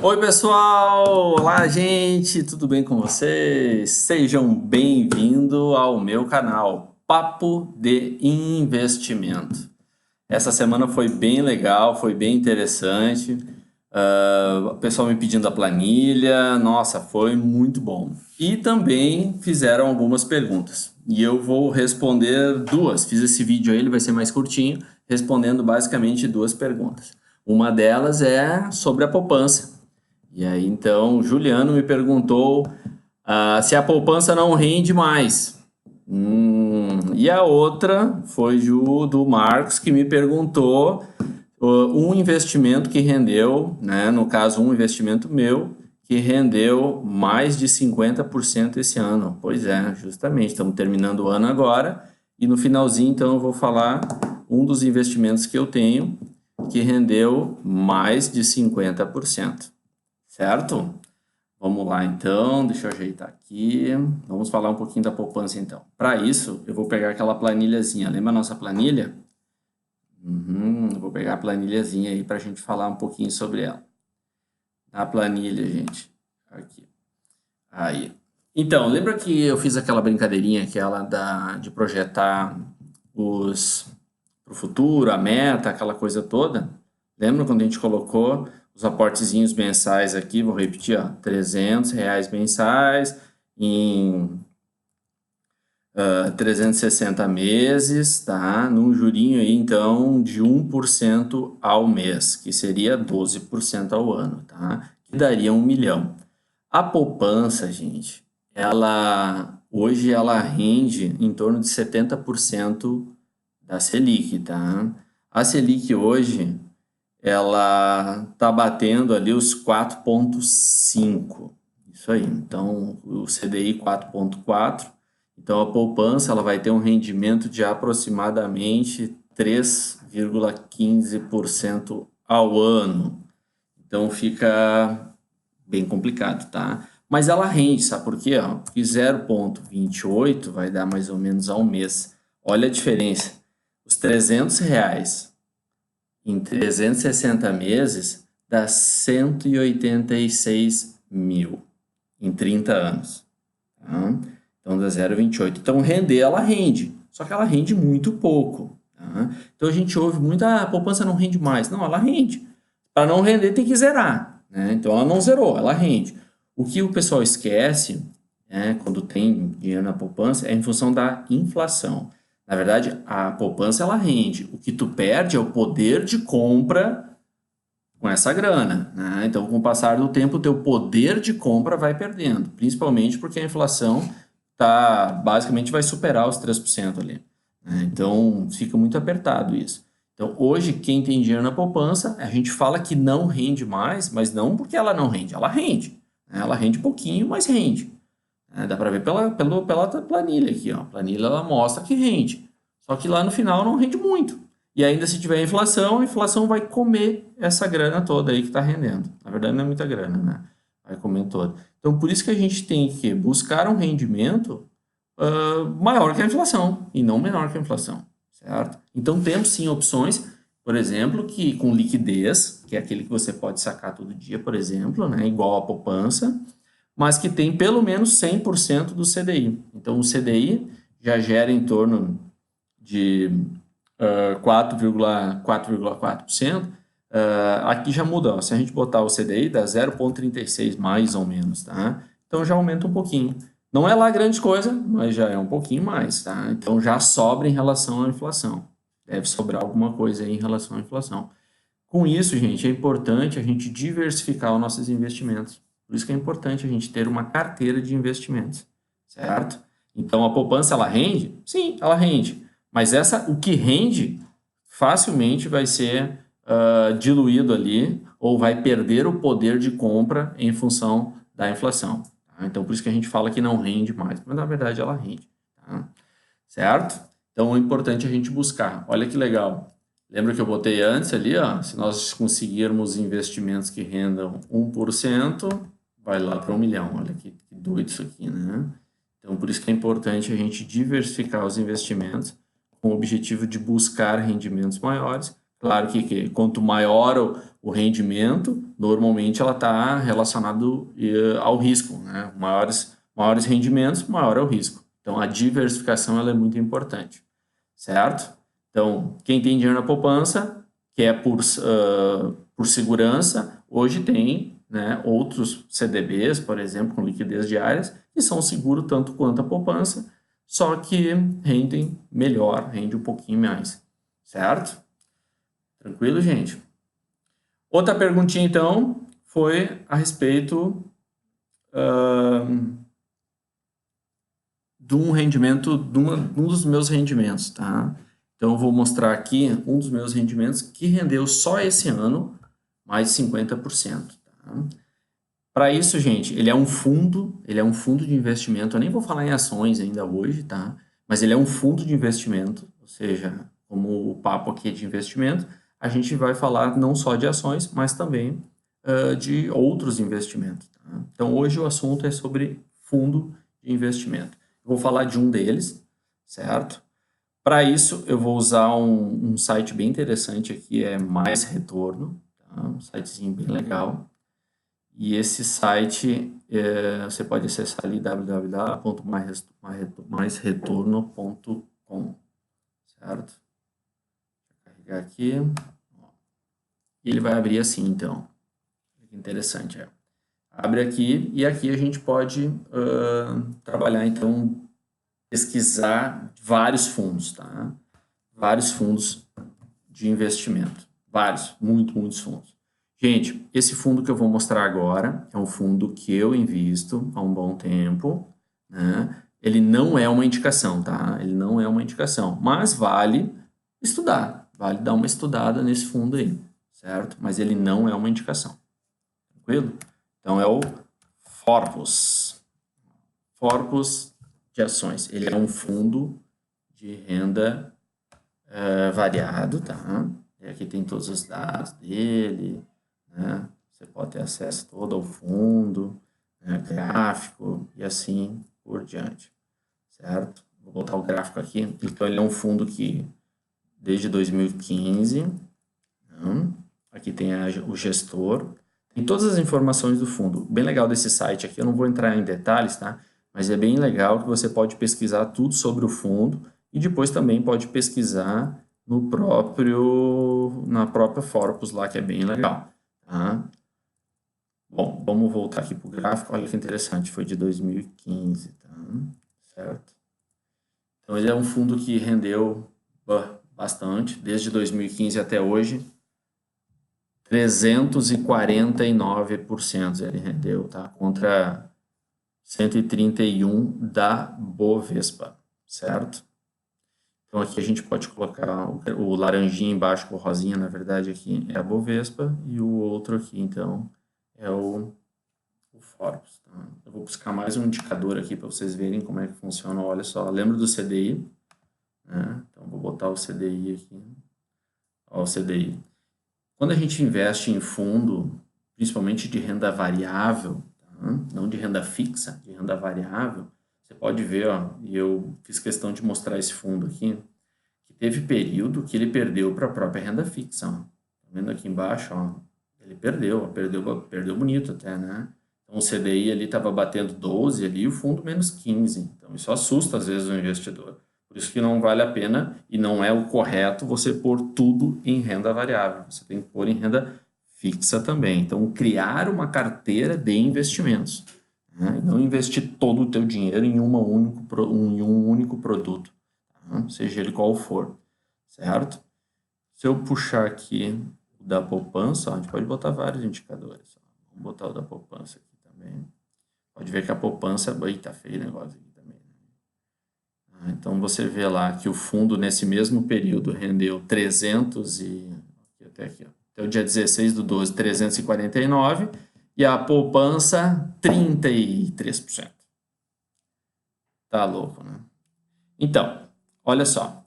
Oi, pessoal! Olá, gente! Tudo bem com vocês? Sejam bem-vindos ao meu canal Papo de Investimento. Essa semana foi bem legal, foi bem interessante. O pessoal me pedindo a planilha, nossa, foi muito bom. E também fizeram algumas perguntas. E eu vou responder duas. Fiz esse vídeo aí, ele vai ser mais curtinho, respondendo basicamente duas perguntas. Uma delas é sobre a poupança. E aí, então, o Juliano me perguntou se a poupança não rende mais. E a outra foi do Marcos, que me perguntou um investimento que rendeu, né, no caso, um investimento meu, que rendeu mais de 50% esse ano. Pois é, justamente, estamos terminando o ano agora, e no finalzinho, então, eu vou falar um dos investimentos que eu tenho, que rendeu mais de 50%. Certo? Vamos lá então, deixa eu ajeitar aqui. Vamos falar um pouquinho da poupança então. Para isso, eu vou pegar aquela planilhazinha. Lembra a nossa planilha? Vou pegar a planilhazinha aí para a gente falar um pouquinho sobre ela. A planilha, gente. Aqui. Aí. Então, lembra que eu fiz aquela brincadeirinha, de projetar pro futuro, a meta, aquela coisa toda? Lembra quando a gente colocou os aportezinhos mensais aqui? Vou repetir, ó, R$ 300 mensais em 360 meses, tá? Num jurinho aí, então, de 1% ao mês, que seria 12% ao ano, tá? Que daria 1 milhão. A poupança, gente, hoje ela rende em torno de 70% da Selic, tá? A Selic hoje, ela tá batendo ali os 4,5. Isso aí. Então, o CDI 4,4. Então, a poupança ela vai ter um rendimento de aproximadamente 3,15% ao ano. Então, fica bem complicado, tá? Mas ela rende, sabe por quê? Porque 0,28 vai dar mais ou menos ao mês. Olha a diferença. Os R$ 300 em 360 meses dá 186 mil em 30 anos. Tá? Então dá 0,28. Então render, ela rende. Só que ela rende muito pouco. Tá? Então a gente ouve muito, a poupança não rende mais. Não, ela rende. Para não render tem que zerar. Né? Então ela não zerou, ela rende. O que o pessoal esquece, né, quando tem dinheiro na poupança, é em função da inflação. Na verdade, a poupança ela rende. O que tu perde é o poder de compra com essa grana, né? Então, com o passar do tempo, o teu poder de compra vai perdendo, principalmente porque a inflação basicamente vai superar os 3% ali, né? Então, fica muito apertado isso. Então, hoje, quem tem dinheiro na poupança, a gente fala que não rende mais, mas não porque ela não rende, ela rende, né? Ela rende pouquinho, mas rende. Dá para ver pela planilha aqui, ó. A planilha ela mostra que rende. Só que lá no final não rende muito. E ainda se tiver inflação, a inflação vai comer essa grana toda aí que está rendendo. Na verdade não é muita grana, né? Vai comer toda. Então por isso que a gente tem que buscar um rendimento maior que a inflação e não menor que a inflação, certo? Então temos sim opções, por exemplo, que com liquidez, que é aquele que você pode sacar todo dia, por exemplo, né? Igual a poupança, mas que tem pelo menos 100% do CDI. Então, o CDI já gera em torno de 4,4%. Aqui já muda, ó. Se a gente botar o CDI, dá 0,36 mais ou menos, tá? Então, já aumenta um pouquinho. Não é lá grande coisa, mas já é um pouquinho mais, tá? Então, já sobra em relação à inflação. Deve sobrar alguma coisa aí em relação à inflação. Com isso, gente, é importante a gente diversificar os nossos investimentos. Por isso que é importante a gente ter uma carteira de investimentos, certo? Então, a poupança, ela rende? Sim, ela rende. Mas o que rende, facilmente vai ser diluído ali, ou vai perder o poder de compra em função da inflação. Tá? Então, por isso que a gente fala que não rende mais. Mas, na verdade, ela rende. Tá? Certo? Então, é importante a gente buscar. Olha que legal. Lembra que eu botei antes ali, ó, se nós conseguirmos investimentos que rendam 1%, vai lá para 1 milhão. Olha que doido isso aqui, né? Então, por isso que é importante a gente diversificar os investimentos com o objetivo de buscar rendimentos maiores. Claro que quanto maior o rendimento, normalmente ela está relacionado ao risco, né? Maiores rendimentos, maior é o risco. Então, a diversificação ela é muito importante, certo? Então, quem tem dinheiro na poupança, que é por segurança, hoje tem, né, outros CDBs, por exemplo, com liquidez diárias, que são seguros tanto quanto a poupança, só que rendem melhor, rende um pouquinho mais, certo? Tranquilo, gente? Outra perguntinha, então, foi a respeito de um rendimento, de um dos meus rendimentos, tá? Então, eu vou mostrar aqui um dos meus rendimentos que rendeu só esse ano mais de 50%. Tá? Para isso, gente, ele é um fundo de investimento. Eu nem vou falar em ações ainda hoje, tá? Mas ele é um fundo de investimento, ou seja, como o papo aqui é de investimento, a gente vai falar não só de ações, mas também de outros investimentos. Tá? Então, hoje o assunto é sobre fundo de investimento. Eu vou falar de um deles, certo? Para isso, eu vou usar um site bem interessante aqui, é Mais Retorno, tá? Um sitezinho bem legal. E esse site, você pode acessar ali www.maisretorno.com, certo? Vou carregar aqui. E ele vai abrir assim, então. Que interessante, é. Abre aqui e aqui a gente pode trabalhar, então, pesquisar vários fundos, tá? Vários fundos de investimento. Vários, muitos fundos. Gente, esse fundo que eu vou mostrar agora é um fundo que eu invisto há um bom tempo, né? Ele não é uma indicação, tá? Ele não é uma indicação, mas vale estudar, vale dar uma estudada nesse fundo aí, certo? Mas ele não é uma indicação, tranquilo? Então é o Forpus de ações. Ele é um fundo de renda variado, tá? E aqui tem todos os dados dele, né? Você pode ter acesso todo ao fundo, né? Gráfico e assim por diante, certo? Vou botar o gráfico aqui. Então, ele é um fundo que, desde 2015, né? Aqui tem o gestor, tem todas as informações do fundo. Bem legal desse site aqui, eu não vou entrar em detalhes, tá? Mas é bem legal que você pode pesquisar tudo sobre o fundo e depois também pode pesquisar na própria Forpus lá, que é bem legal, tá? Bom, vamos voltar aqui para o gráfico. Olha que interessante, foi de 2015, tá? Certo? Então, ele é um fundo que rendeu bastante, desde 2015 até hoje. 349% ele rendeu, tá? Contra 131 da Bovespa, certo? Então, aqui a gente pode colocar o laranjinha embaixo com o rosinha, na verdade, aqui é a Bovespa, e o outro aqui, então, é o Forbes. Tá? Eu vou buscar mais um indicador aqui para vocês verem como é que funciona. Olha só, lembra do CDI? Né? Então, vou botar o CDI aqui. Ó, o CDI. Quando a gente investe em fundo, principalmente de renda variável, tá? Não de renda fixa, de renda variável, você pode ver, ó, e eu fiz questão de mostrar esse fundo aqui, que teve período que ele perdeu para a própria renda fixa. Ó. Tá vendo aqui embaixo? Ó, ele perdeu bonito até, né? Então o CDI ali estava batendo 12 ali, e o fundo menos 15. Então isso assusta às vezes o investidor. Por isso que não vale a pena e não é o correto você pôr tudo em renda variável. Você tem que pôr em renda fixa também. Então, criar uma carteira de investimentos. Né? E não investir todo o teu dinheiro em um único produto, tá? Seja ele qual for, certo? Se eu puxar aqui o da poupança, a gente pode botar vários indicadores. Vamos botar o da poupança aqui também. Pode ver que a poupança... Eita, feio o negócio aqui. Então, você vê lá que o fundo, nesse mesmo período, rendeu 300 e... Até aqui, ó. Até o dia 16/12, 349, e a poupança, 33%. Tá louco, né? Então, olha só.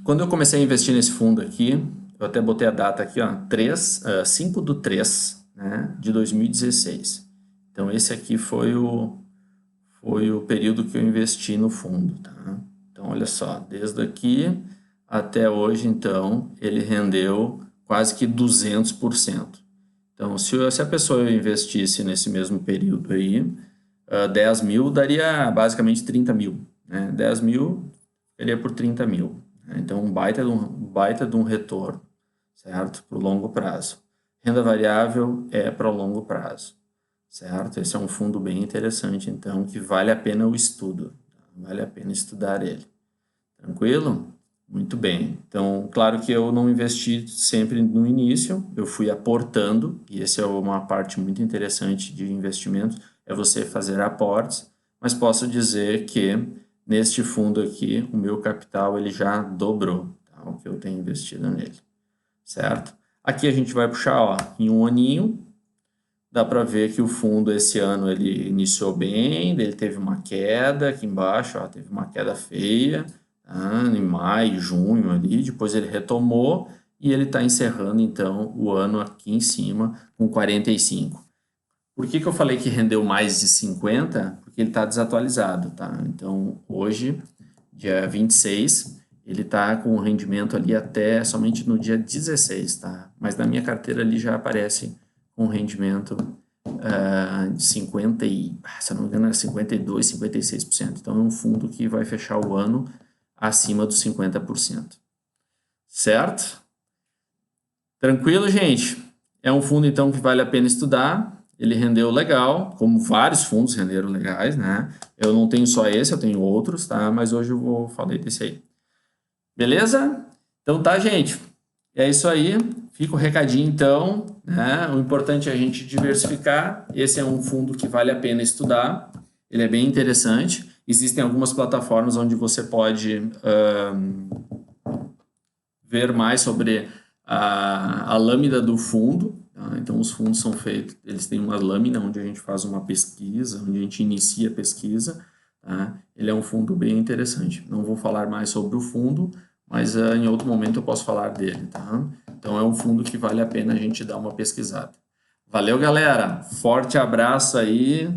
Quando eu comecei a investir nesse fundo aqui, eu até botei a data aqui, ó, 5/3, né, de 2016. Então, esse aqui foi o período que eu investi no fundo, tá? Então, Então, olha só, desde aqui até hoje, então, ele rendeu quase que 200%. Então, se a pessoa investisse nesse mesmo período aí, 10 mil daria basicamente 30 mil, né? 10 mil seria por 30 mil. Né? Então, um baita de um retorno, certo? Para o longo prazo. Renda variável é para o longo prazo, certo? Esse é um fundo bem interessante, então, que vale a pena o estudo. Vale a pena estudar ele. Tranquilo? Muito bem. Então, claro que eu não investi sempre no início, eu fui aportando, e essa é uma parte muito interessante de investimento, é você fazer aportes, mas posso dizer que neste fundo aqui, o meu capital ele já dobrou, tá? O que eu tenho investido nele, certo? Aqui a gente vai puxar, ó, em um aninho, dá para ver que o fundo esse ano ele iniciou bem, ele teve uma queda aqui embaixo, ó, teve uma queda feia, tá? Em maio, junho ali, depois ele retomou e ele está encerrando então o ano aqui em cima com 45. Por que eu falei que rendeu mais de 50? Porque ele está desatualizado, tá? Então hoje, dia 26, ele está com o rendimento ali até somente no dia 16, tá? Mas na minha carteira ali já aparece com rendimento de 50 se eu não me engano, é 52, 56%. Então, é um fundo que vai fechar o ano acima dos 50%. Certo? Tranquilo, gente? É um fundo, então, que vale a pena estudar. Ele rendeu legal, como vários fundos renderam legais, né? Eu não tenho só esse, eu tenho outros, tá? Mas hoje eu falei desse aí. Beleza? Então tá, gente. É isso aí. Fica o recadinho, então, né? O importante é a gente diversificar. Esse é um fundo que vale a pena estudar. Ele é bem interessante. Existem algumas plataformas onde você pode ver mais sobre a lâmina do fundo. Tá? Então, os fundos são feitos, eles têm uma lâmina onde a gente faz uma pesquisa, onde a gente inicia a pesquisa. Tá? Ele é um fundo bem interessante. Não vou falar mais sobre o fundo, mas em outro momento eu posso falar dele, tá? Então é um fundo que vale a pena a gente dar uma pesquisada. Valeu, galera! Forte abraço aí!